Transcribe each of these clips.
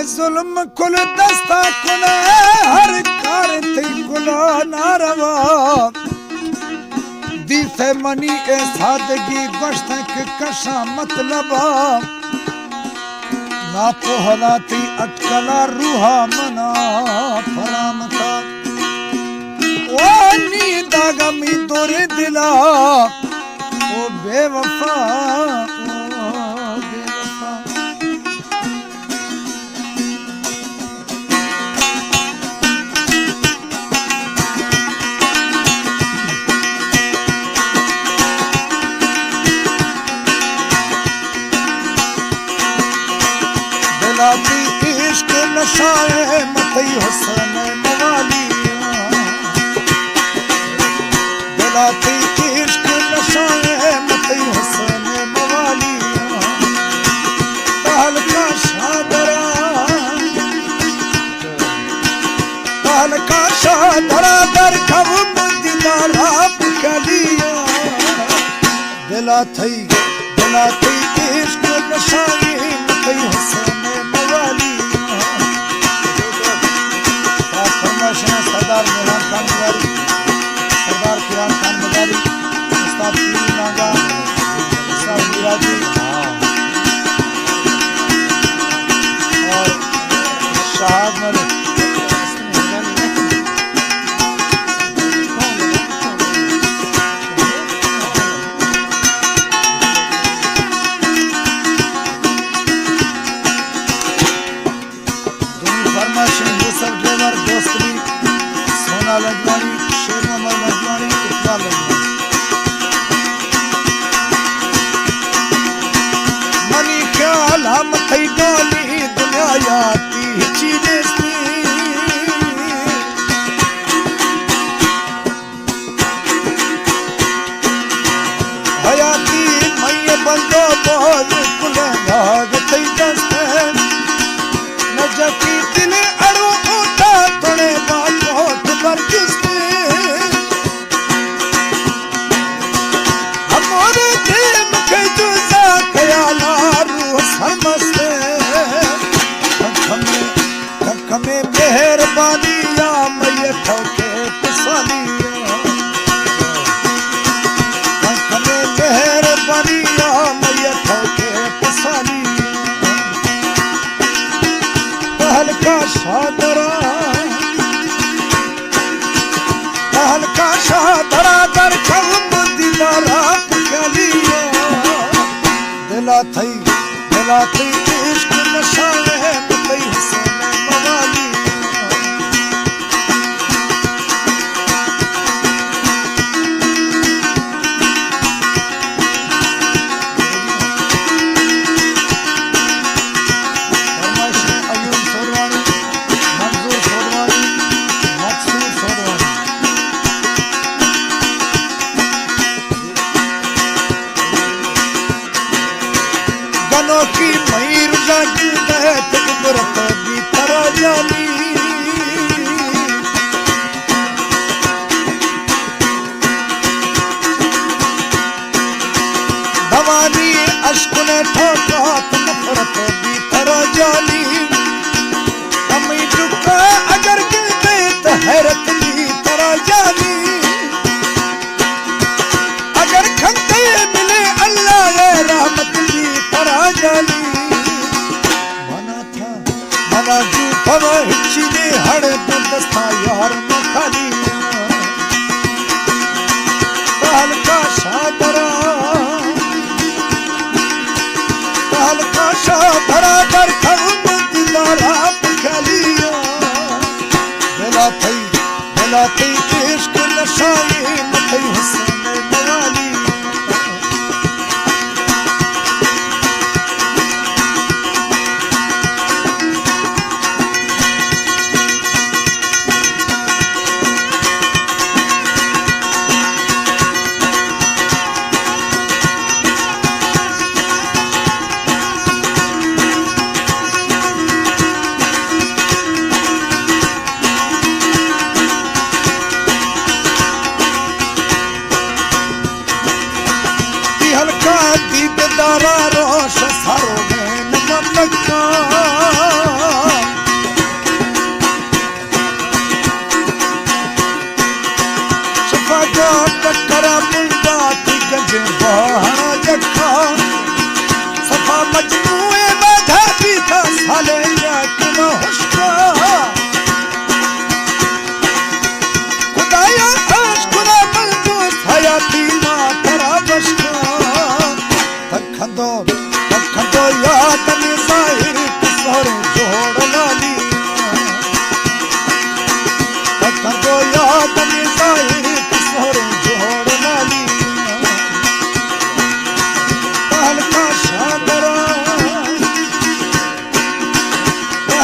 जुल्म कुल दस्ता कुल हर कार थी कुलो नारवा दीसे मनी ए सादगी गोश्त के कशा मतलब ना पोहला थी अकला रूहा मना फरामता ओ नींदा गमी तोरे दिला ओ बेवफा इश्क नशाए मथई हुसन मवाली दिलाती इश्क नशाए मथई हुसन मवाली तहलका शादरा दर खब दिलाला पुकलिया दिलाती इश्क नशाए मथई हुसन सरदार मिलान खान मदारी, सरदार किरान खान मदारी, उस्ताद पीरी नागा, उस्ताद मिराजी और शाहब मलिक लजवानी शेर मोहम्मद लजवानी इकबाल मनी ख्याल हम थई डोली दुनिया याती चीज़ हयाती मई बंदो बोल कुल भाग थई दस्ते न जकी दिल अड़ो उठा तोड़े बात हमारे दिल मुखे जुजा ख्याला रूह समझते हमें मेहरबानी या मैं ठोके पसाली हमें मेहरबानी या मैं ठोके पसाली हल्का शादरा हल्का शादरा दर खब दिलाला पुकलिया दिलाती इश्क नशाए मथई हुसन मवाली की मयूर जागी तहत इबरत दी तरह जाली दवानी अश्क ने ठोका नफरत दी तरह जाली हमें दुखा अगर गिरते तो हैरत दी तरह जाली अगर खंते मिले अल्लाह ये रहमत दी तरह जाली मना जूठवा हिची ने हड़ दस्ता यार न खाली हल्का शादरा दर खब दिलाला पुकलिया दिलाती इश्क नशाए मथई हुसन मवाली दीदारा रोश सारो में नमका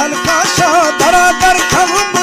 लाल का शाह धरा कर खम